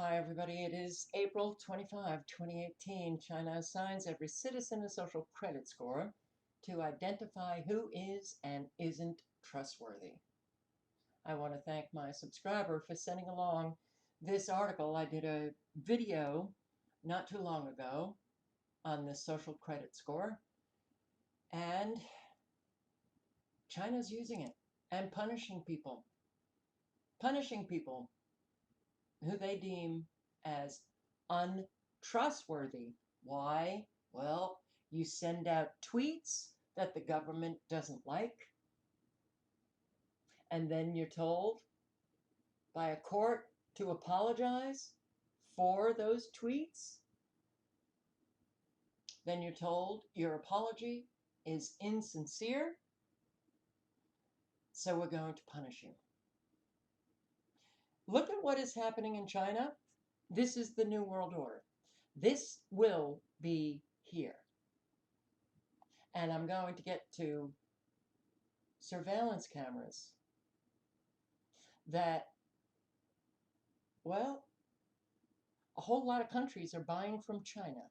Hi, everybody. It is April 25, 2018. China assigns every citizen a social credit score to identify who is and isn't trustworthy. I want to thank my subscriber for sending along this article. I did a video not too long ago on this social credit score, and China's using it and punishing people who they deem as untrustworthy. Why? Well, you send out tweets that the government doesn't like, and then you're told by a court to apologize for those tweets. Then you're told your apology is insincere, so we're going to punish you. Look at what is happening in China. This is the New World Order. This will be here. And I'm going to get to surveillance cameras that, well, a whole lot of countries are buying from China.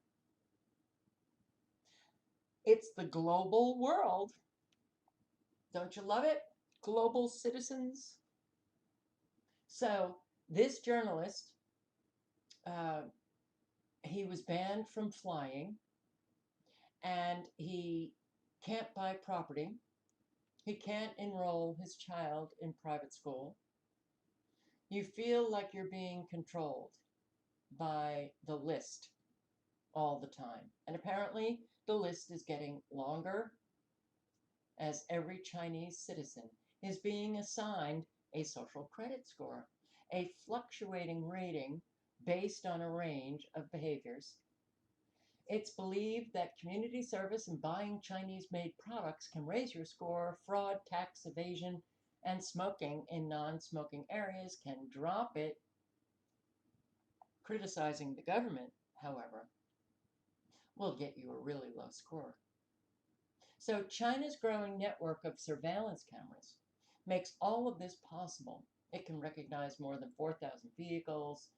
It's the global world. Don't you love it? Global citizens. So this journalist, uh, he was banned from flying, and he can't buy property. He can't enroll his child in private school. You feel like you're being controlled by the list all the time. And apparently the list is getting longer as every Chinese citizen is being assigned a social credit score, a fluctuating rating based on a range of behaviors. It's believed that community service and buying Chinese-made products can raise your score. Fraud, tax evasion, and smoking in non-smoking areas can drop it. Criticizing the government, however, will get you a really low score. So China's growing network of surveillance cameras makes all of this possible. It can recognize more than 4,000 vehicles.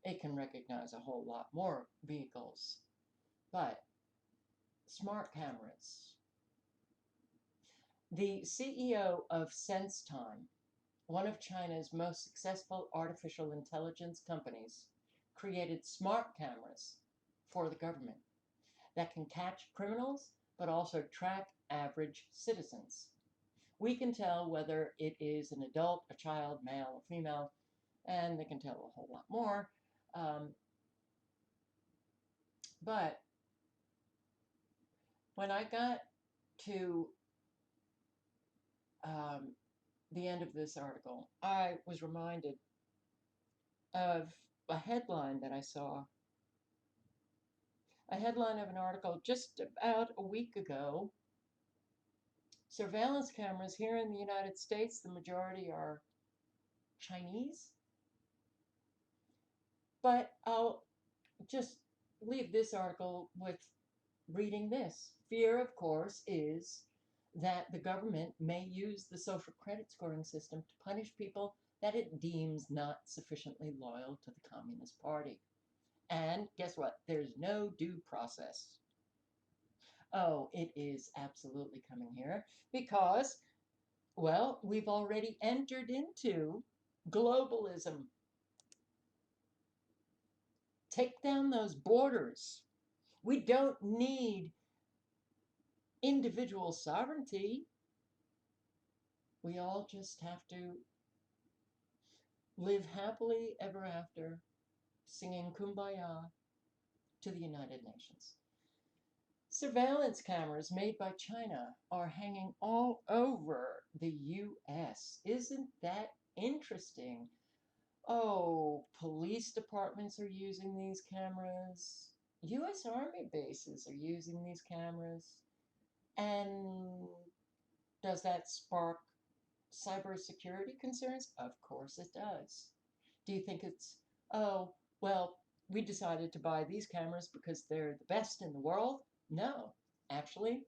It can recognize a whole lot more vehicles. But smart cameras. The CEO of SenseTime, one of China's most successful artificial intelligence companies, created smart cameras for the government that can catch criminals but also track average citizens. We can tell whether it is an adult, a child, male, or female, and they can tell a whole lot more. But when I got to the end of this article, I was reminded of a headline that I saw, a headline of an article just about a week ago. Surveillance cameras here in the United States, the majority are Chinese. But I'll just leave this article with reading this. Fear, of course, is that the government may use the social credit scoring system to punish people that it deems not sufficiently loyal to the Communist Party. And guess what? There's no due process. Oh, it is absolutely coming here because, well, we've already entered into globalism. Take down those borders. We don't need individual sovereignty. We all just have to live happily ever after, singing Kumbaya to the United Nations. Surveillance cameras made by China are hanging all over the US. Isn't that interesting? Oh, police departments are using these cameras. US Army bases are using these cameras. And does that spark cybersecurity concerns? Of course it does. Do you think it's, oh, well, we decided to buy these cameras because they're the best in the world? No, actually,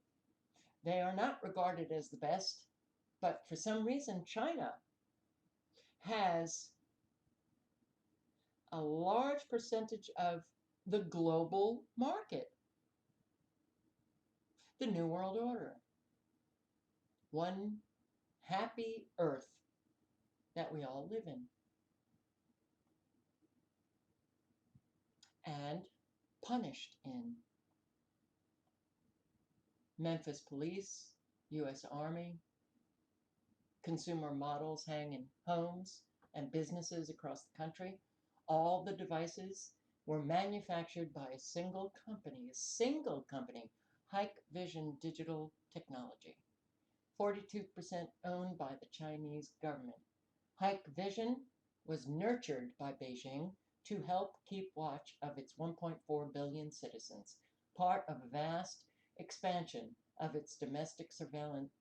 they are not regarded as the best, but for some reason, China has a large percentage of the global market, the New World Order. One happy earth that we all live in. And punished in. Memphis Police, U.S. Army, consumer models hang in homes and businesses across the country. All the devices were manufactured by a single company, Hikvision Digital Technology, 42% owned by the Chinese government. Hikvision was nurtured by Beijing to help keep watch of its 1.4 billion citizens, part of a vast expansion of its domestic surveillance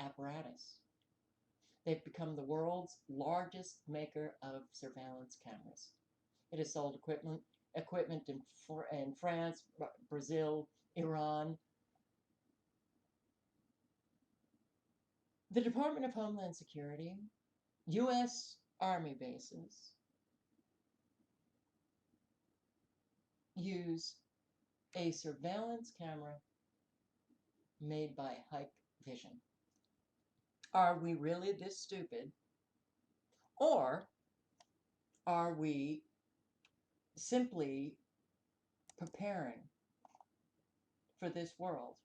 apparatus. They've become the world's largest maker of surveillance cameras. It has sold equipment in France, Brazil, Iran. The Department of Homeland Security, U.S. Army bases use a surveillance camera made by Hikvision. Are we really this stupid? Or are we simply preparing for this world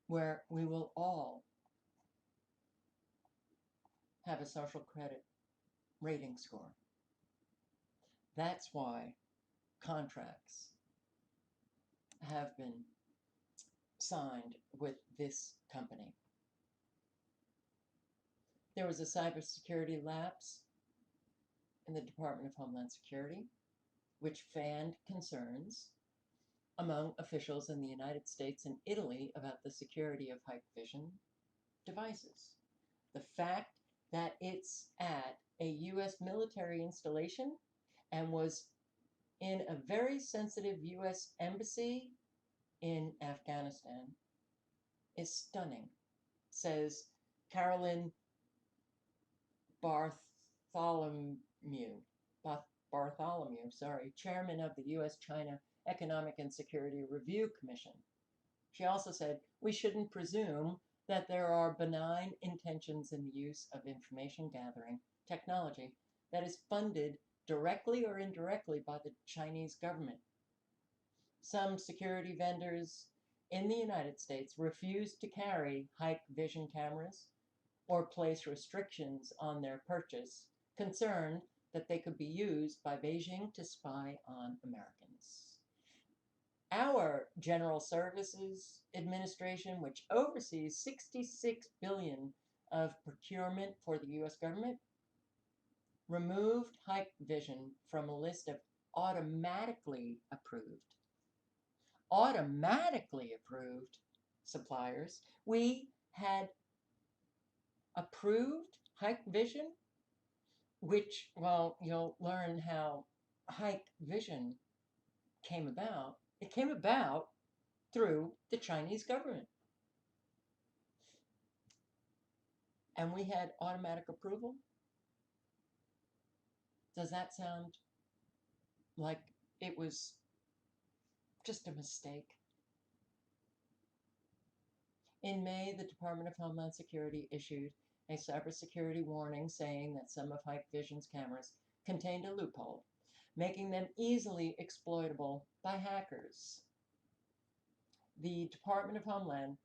where we will all have a social credit rating score? That's why contracts have been signed with this company. There was a cybersecurity lapse in the Department of Homeland Security, which fanned concerns among officials in the United States and Italy about the security of Hikvision devices. The fact that it's at a U.S. military installation and was in a very sensitive U.S. embassy in Afghanistan is stunning, says Carolyn Bartholomew, chairman of the U.S.-China Economic and Security Review Commission. She also said, we shouldn't presume that there are benign intentions in the use of information gathering technology that is funded directly or indirectly by the Chinese government. Some security vendors in the United States refuse to carry Hikvision cameras or place restrictions on their purchase, concerned that they could be used by Beijing to spy on Americans. Our General Services Administration, which oversees $66 billion of procurement for the U.S. government, removed Hikvision from a list of automatically approved suppliers. We had approved Hikvision, which, well, you'll learn how Hikvision came about. It came about through the Chinese government. And we had automatic approval. Does that sound like it was just a mistake? In May, the Department of Homeland Security issued a cybersecurity warning saying that some of Hikvision's cameras contained a loophole, making them easily exploitable by hackers. The Department of Homeland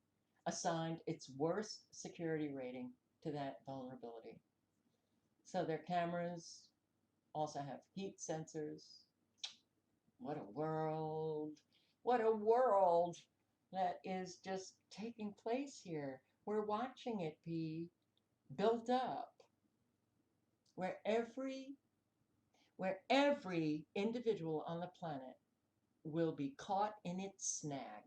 assigned its worst security rating to that vulnerability. So their cameras also have heat sensors. What a world! What a world that is just taking place here. We're watching it be built up, where every individual on the planet will be caught in its snag.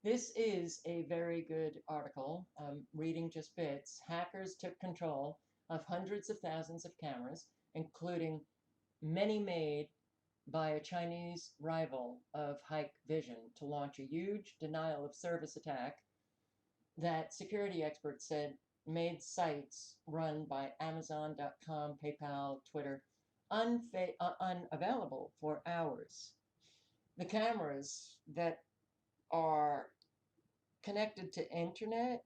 This is a very good article. Reading just bits. Hackers took control of hundreds of thousands of cameras, including many made by a Chinese rival of Hikvision, to launch a huge denial of service attack that security experts said made sites run by Amazon.com, PayPal, Twitter, unavailable for hours. The cameras that are connected to internet,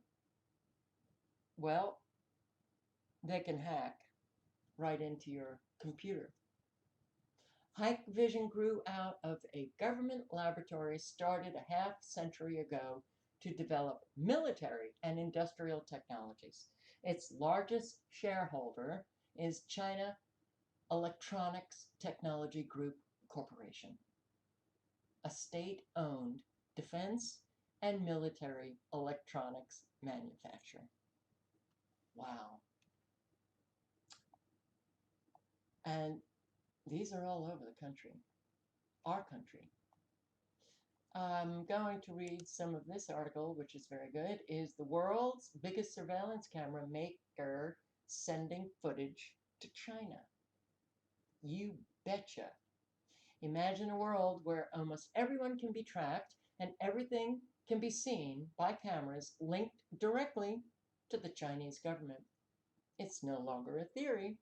well, they can hack right into your computer. Hikvision grew out of a government laboratory started a half century ago to develop military and industrial technologies. Its largest shareholder is China Electronics Technology Group Corporation, a state-owned defense and military electronics manufacturer. Wow. And these are all over the country, our country. I'm going to read some of this article, which is very good. Is the world's biggest surveillance camera maker sending footage to China? You betcha. Imagine a world where almost everyone can be tracked and everything can be seen by cameras linked directly to the Chinese government. It's no longer a theory.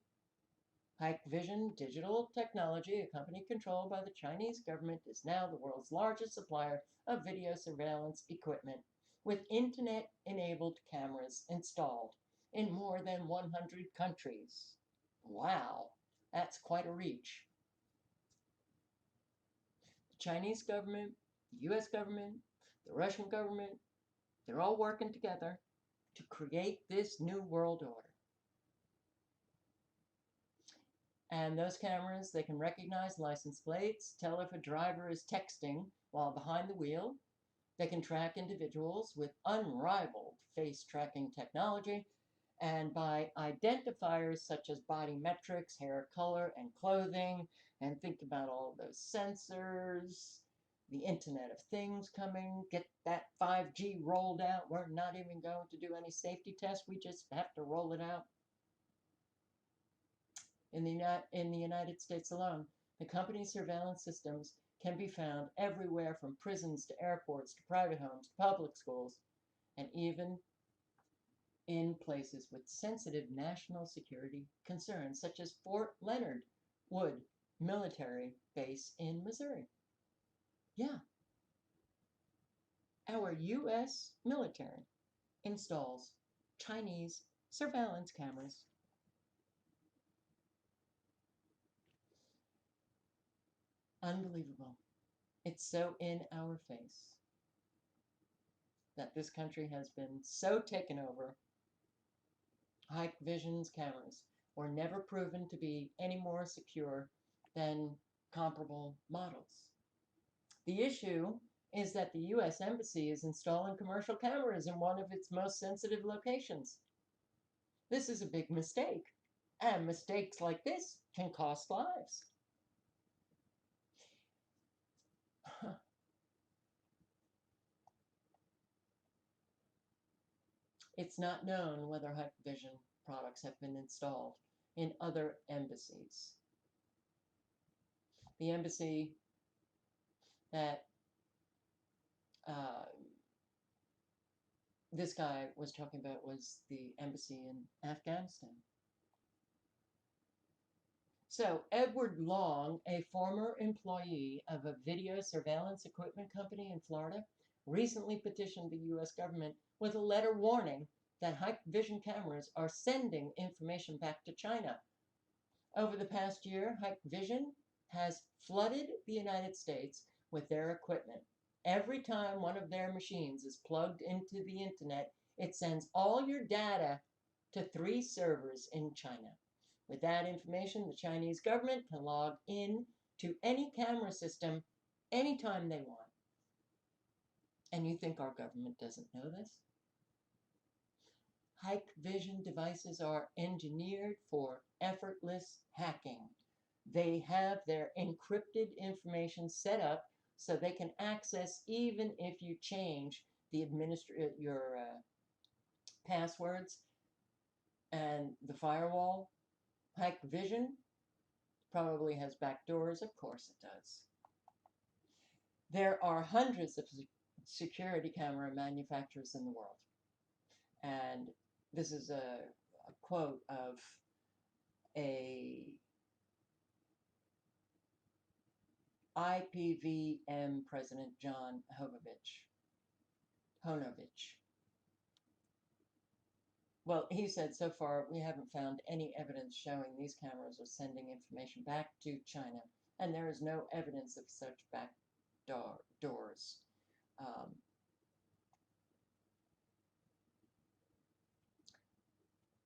Hikvision Digital Technology, a company controlled by the Chinese government, is now the world's largest supplier of video surveillance equipment, with internet-enabled cameras installed in more than 100 countries. Wow, that's quite a reach. The Chinese government, the US government, the Russian government, they're all working together to create this new world order. And those cameras, they can recognize license plates, tell if a driver is texting while behind the wheel. They can track individuals with unrivaled face tracking technology, and by identifiers such as body metrics, hair color, and clothing. And think about all of those sensors, the Internet of Things coming, get that 5G rolled out. We're not even going to do any safety tests. We just have to roll it out. In the United States alone, the company's surveillance systems can be found everywhere from prisons to airports to private homes to public schools, and even in places with sensitive national security concerns, such as Fort Leonard Wood military base in Missouri. Yeah, our U.S. military installs Chinese surveillance cameras. Unbelievable. It's so in our face that this country has been so taken over. Hikvision's cameras were never proven to be any more secure than comparable models. The issue is that the U.S. Embassy is installing commercial cameras in one of its most sensitive locations. This is a big mistake, and mistakes like this can cost lives. It's not known whether Hikvision products have been installed in other embassies. The embassy that this guy was talking about was the embassy in Afghanistan. So, Edward Long, a former employee of a video surveillance equipment company in Florida, recently petitioned the U.S. government with a letter warning that Hikvision cameras are sending information back to China. Over the past year, Hikvision has flooded the United States with their equipment. Every time one of their machines is plugged into the internet, it sends all your data to 3 servers in China. With that information, the Chinese government can log in to any camera system anytime they want. And you think our government doesn't know this? Hikvision devices are engineered for effortless hacking. They have their encrypted information set up so they can access even if you change your passwords and the firewall. Hikvision probably has backdoors. Of course it does. There are hundreds of security camera manufacturers in the world. And This is a quote of a IPVM President John Honovich. Well, he said, so far we haven't found any evidence showing these cameras are sending information back to China, and there is no evidence of such back doors.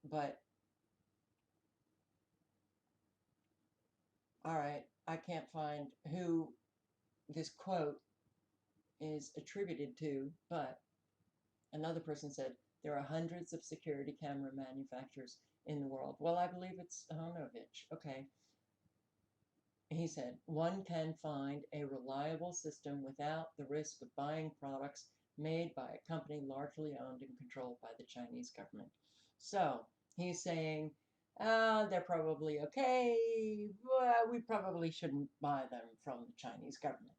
But, all right, I can't find who this quote is attributed to, but another person said, there are hundreds of security camera manufacturers in the world. Well, I believe it's Honovich. Okay. He said, one can find a reliable system without the risk of buying products made by a company largely owned and controlled by the Chinese government. So he's saying, they're probably okay. Well, we probably shouldn't buy them from the Chinese government.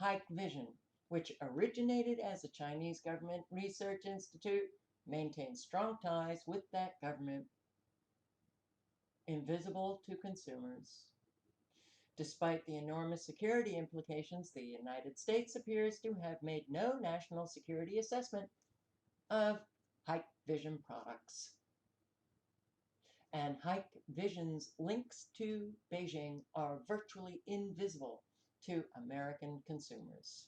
Hikvision, which originated as a Chinese government research institute, maintains strong ties with that government, invisible to consumers. Despite the enormous security implications, the United States appears to have made no national security assessment of Hikvision products. And Hikvision's links to Beijing are virtually invisible to American consumers.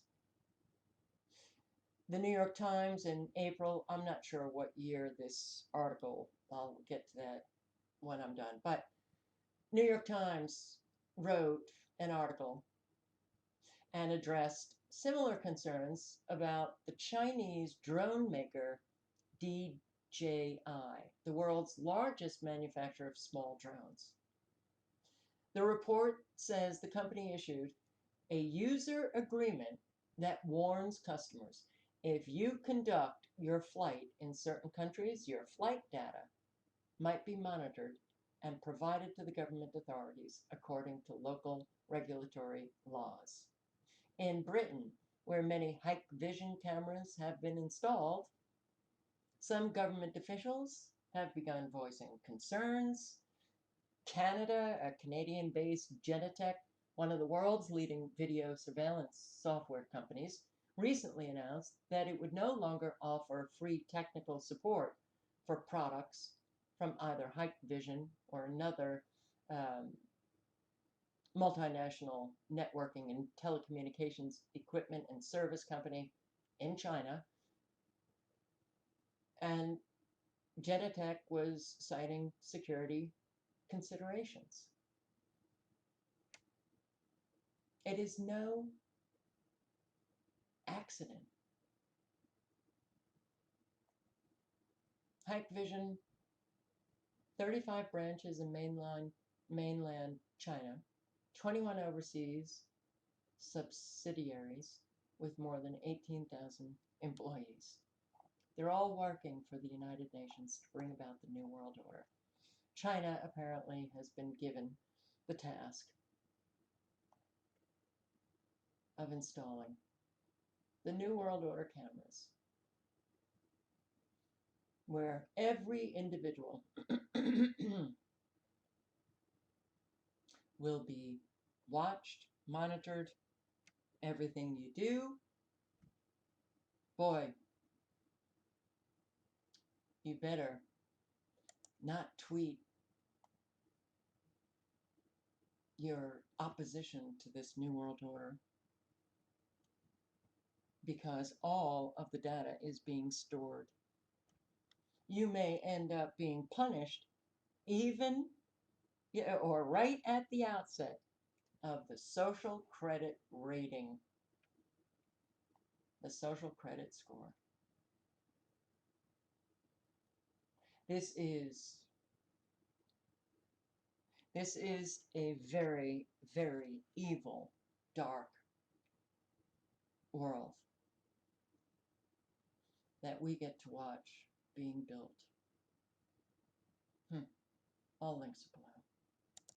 The New York Times in April, I'm not sure what year this article, I'll get to that when I'm done, but New York Times wrote an article and addressed similar concerns about the Chinese drone maker DJI, the world's largest manufacturer of small drones. The report says the company issued a user agreement that warns customers, if you conduct your flight in certain countries, your flight data might be monitored and provided to the government authorities according to local regulatory laws. In Britain, where many Hikvision cameras have been installed, some government officials have begun voicing concerns. Canada, a Canadian-based Genetec, one of the world's leading video surveillance software companies, recently announced that it would no longer offer free technical support for products from either Hikvision or another multinational networking and telecommunications equipment and service company in China. And Genetec was citing security considerations. It is no accident. Hikvision, 35 branches in mainland China, 21 overseas subsidiaries with more than 18,000 employees. They're all working for the United Nations to bring about the New World Order. China apparently has been given the task of installing the New World Order cameras, where every individual will be watched, monitored, everything you do. Boy, you better not tweet your opposition to this New World Order, because all of the data is being stored. You may end up being punished even or right at the outset of the social credit rating, the social credit score. This is a very, very evil, dark world that we get to watch being built. All links are below.